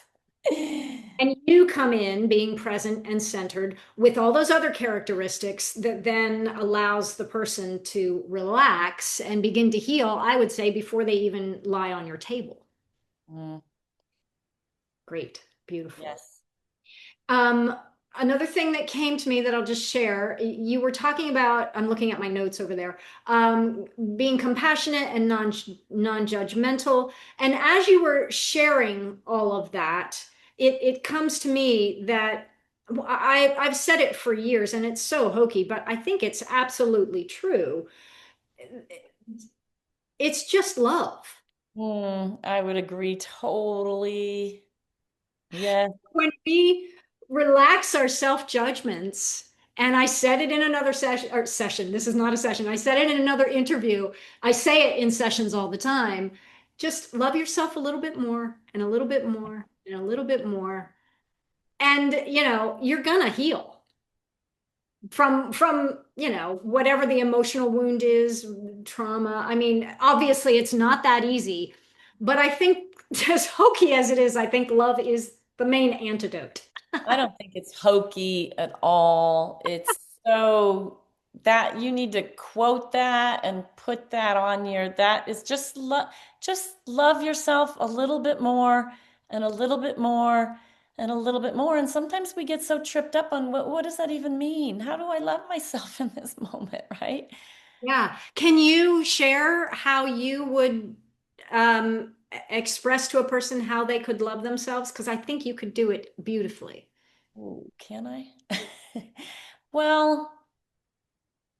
And you come in being present and centered with all those other characteristics that then allows the person to relax and begin to heal, I would say, before they even lie on your table. Mm, Great. Beautiful. yes. Um, Another thing that came to me that I'll just share, you were talking about, I'm looking at my notes over there, being compassionate and non-judgmental. And as you were sharing all of that, it comes to me that I've said it for years and it's so hokey, but I think it's absolutely true. It's just love. I would agree totally. Yes. When we relax our self judgments, and I said it in another session, this is not a session, I said it in another interview, I say it in sessions all the time. Just love yourself a little bit more, and a little bit more, and a little bit more. And, you're gonna heal from, whatever the emotional wound is, trauma. I mean, obviously, it's not that easy, but I think, as hokey as it is, I think love is the main antidote. I don't think it's hokey at all. It's so that you need to quote that and put that on your that is just love yourself a little bit more and a little bit more and a little bit more. And sometimes we get so tripped up on what does that even mean? How do I love myself in this moment, right? Yeah. Can you share how you would express to a person how they could love themselves? Because I think you could do it beautifully. Ooh, can I? Well,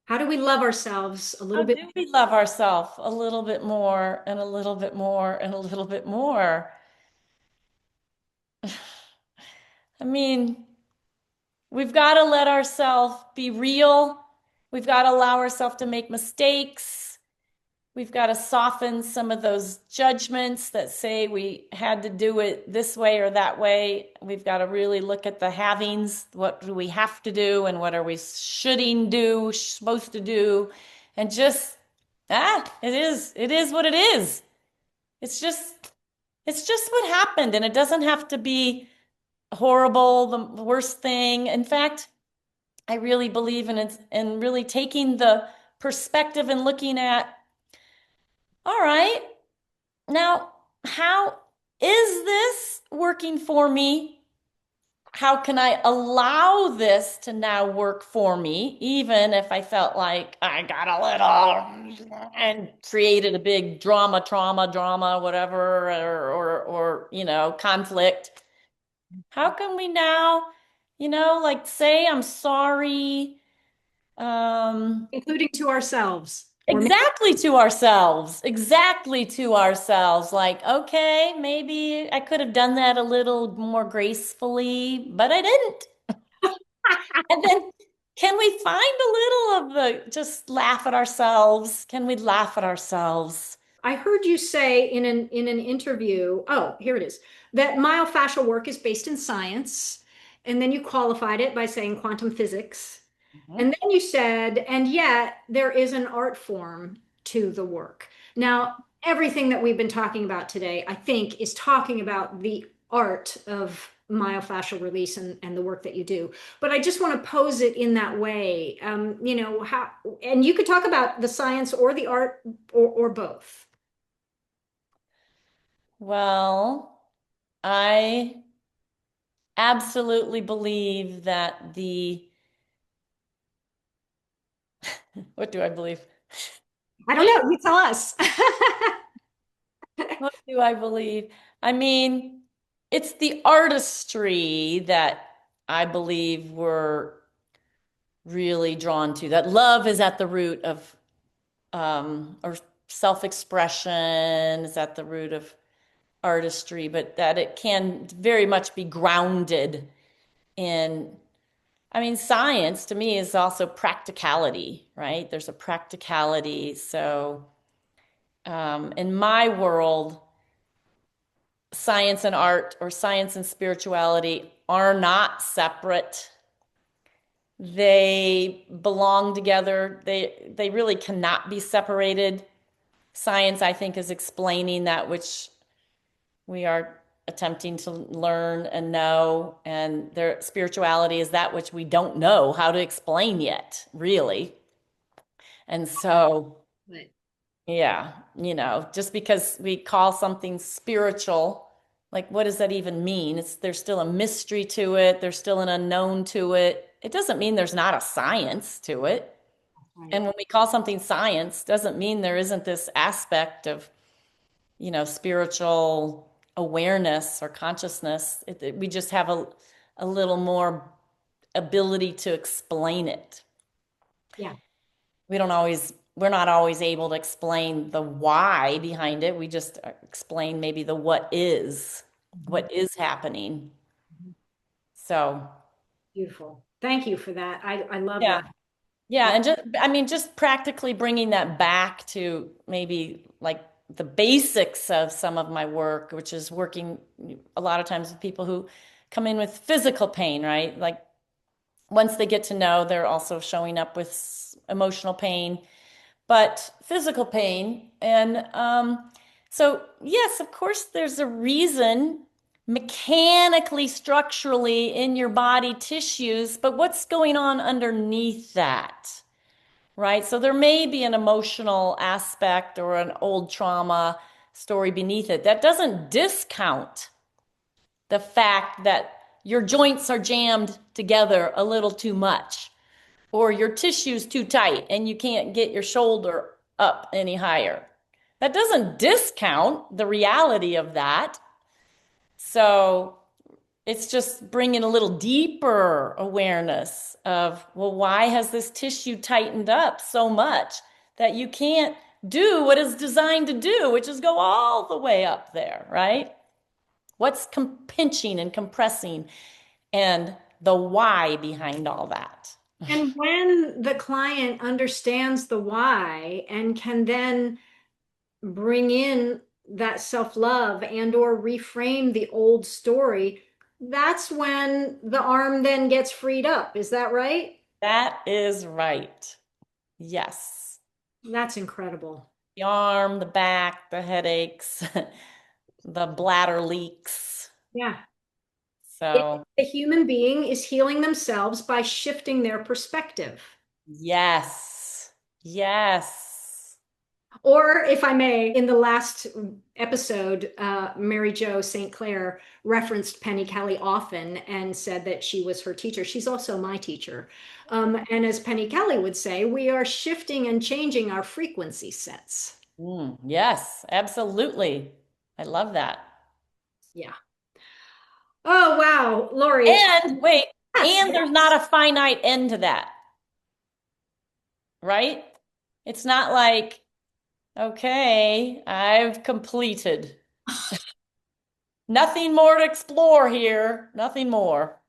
How do we love ourselves a little how bit? do we love ourselves a little bit more and a little bit more and a little bit more? I mean, we've got to let ourselves be real. We've got to allow ourselves to make mistakes. We've got to soften some of those judgments that say we had to do it this way or that way. We've got to really look at the havings. What do we have to do and what are we shoulding do, supposed to do? And just, it is what it is. It's just, it's just what happened. And it doesn't have to be horrible, the worst thing. In fact, I really believe in it and really taking the perspective and looking at, all right, now how is this working for me? How can I allow this to now work for me, even if I felt like I got a little and created a big drama, whatever, or conflict. How can we now, like say I'm sorry, Including to ourselves. Or maybe Exactly to ourselves. Exactly to ourselves. Like, okay, maybe I could have done that a little more gracefully, but I didn't. And then can we find a little of the just laugh at ourselves? Can we laugh at ourselves? I heard you say in an interview, oh, here it is, that myofascial work is based in science, and then you qualified it by saying quantum physics. Mhm. And then you said, and yet there is an art form to the work. Now, everything that we've been talking about today, I think, is talking about the art of myofascial release and the work that you do. But I just want to pose it in that way. How, and you could talk about the science or the art or both. Well, I absolutely believe that what do I believe? I don't know. You tell us. What do I believe? I mean, it's the artistry that I believe we're really drawn to. That love is at the root of, or self-expression is at the root of artistry, but that it can very much be grounded in, I mean, science to me is also practicality, right? There's a practicality. So, in my world, science and art or science and spirituality are not separate. They belong together. They really cannot be separated. Science, I think, is explaining that which we are attempting to learn and know, and their spirituality is that which we don't know how to explain yet, really. And so, But yeah, just because we call something spiritual, like what does that even mean? There's still a mystery to it, there's still an unknown to it. It doesn't mean there's not a science to it. right. And when we call something science, doesn't mean there isn't this aspect of, spiritual awareness or consciousness. We just have a little more ability to explain it. Yeah. We're not always able to explain the why behind it. We just explain maybe the Mhm. what is happening. Mhm. So, Beautiful. Thank you for that. I love yeah. that. Yeah, I, and I mean, just practically bringing that back to maybe like the basics of some of my work, which is working a lot of times with people who come in with physical pain, right? Like once they get to know, they're also showing up with emotional pain, but physical pain. And so, yes, of course, there's a reason mechanically, structurally in your body tissues, but what's going on underneath that? Right? So there may be an emotional aspect or an old trauma story beneath it. That doesn't discount the fact that your joints are jammed together a little too much, or your tissue's too tight and you can't get your shoulder up any higher. That doesn't discount the reality of that. So it's just bringing a little deeper awareness of, well, why has this tissue tightened up so much that you can't do what it's designed to do, which is go all the way up there, right? What's pinching and compressing and the why behind all that. and when the client understands the why and can then bring in that self-love and or reframe the old story, that's when the arm then gets freed up. Is that right? That is right. Yes. That's incredible. The arm, the back, the headaches, the bladder leaks. Yeah. So, The human being is healing themselves by shifting their perspective. yes. Yes. Or, if I may, in the last episode, Mary Jo St. Clair referenced Penny Kelly often and said that she was her teacher. She's also my teacher. And as Penny Kelly would say, we are shifting and changing our frequency sets. Yes, absolutely. I love that. Yeah. Oh, wow, Lori. And wait, Yes. and there's not a finite end to that, right? It's not like, okay, I've completed. Nothing more to explore here. Nothing more.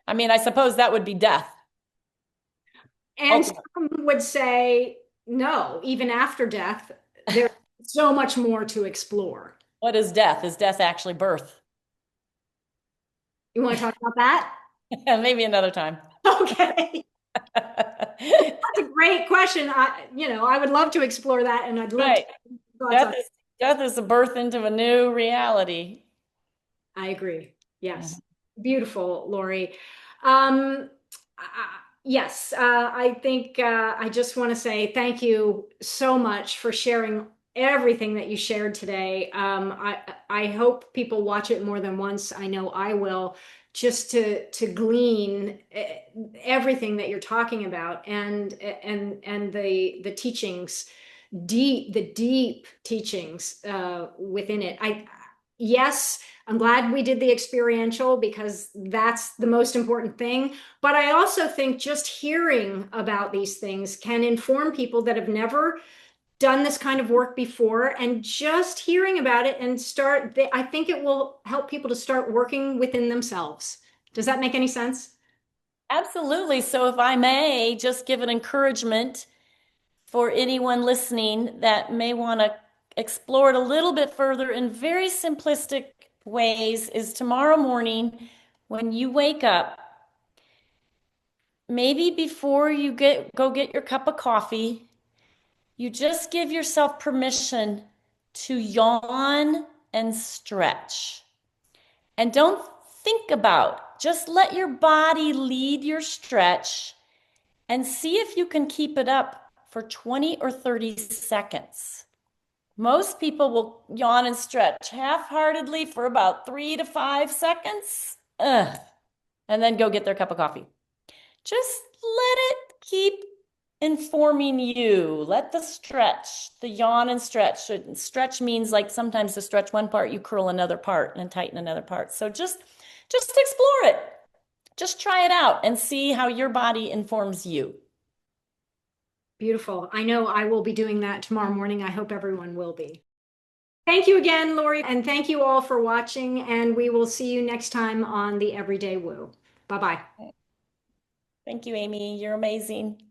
I mean, I suppose that would be death. And Ultimate. some would say, no, even after death, there's so much more to explore. What is death? Is death actually birth? You want to talk about that? Maybe another time. Okay. That's a great question. I would love to explore that, and I'd love to Right. hear your thoughts Death on. is death is a birth into a new reality. I agree. Mhm. Yes. Beautiful, Lori. Um, yes, I think I just want to say thank you so much for sharing everything that you shared today. I hope people watch it more than once. I know I will, just to glean everything that you're talking about and the teachings, the deep teachings within it. I yes, I'm glad we did the experiential because that's the most important thing. But I also think just hearing about these things can inform people that have never done this kind of work before, and just hearing about it and I think it will help people to start working within themselves. Does that make any sense? Absolutely. So, if I may just give an encouragement for anyone listening that may want to explore it a little bit further in very simplistic ways, is tomorrow morning when you wake up, maybe before you go get your cup of coffee, you just give yourself permission to yawn and stretch. And don't think about, just let your body lead your stretch and see if you can keep it up for 20 or 30 seconds. Most people will yawn and stretch half-heartedly for about 3 to 5 seconds, and then go get their cup of coffee. Just let it keep informing you. Let the stretch, the yawn and stretch. Stretch means like sometimes to stretch one part, you curl another part and tighten another part. So just explore it. Just try it out and see how your body informs you. Beautiful. I know I will be doing that tomorrow morning. I hope everyone will be. Thank you again, Lori, and thank you all for watching, and we will see you next time on the Everyday Woo. Bye-bye. Thank you, Amy. You're amazing.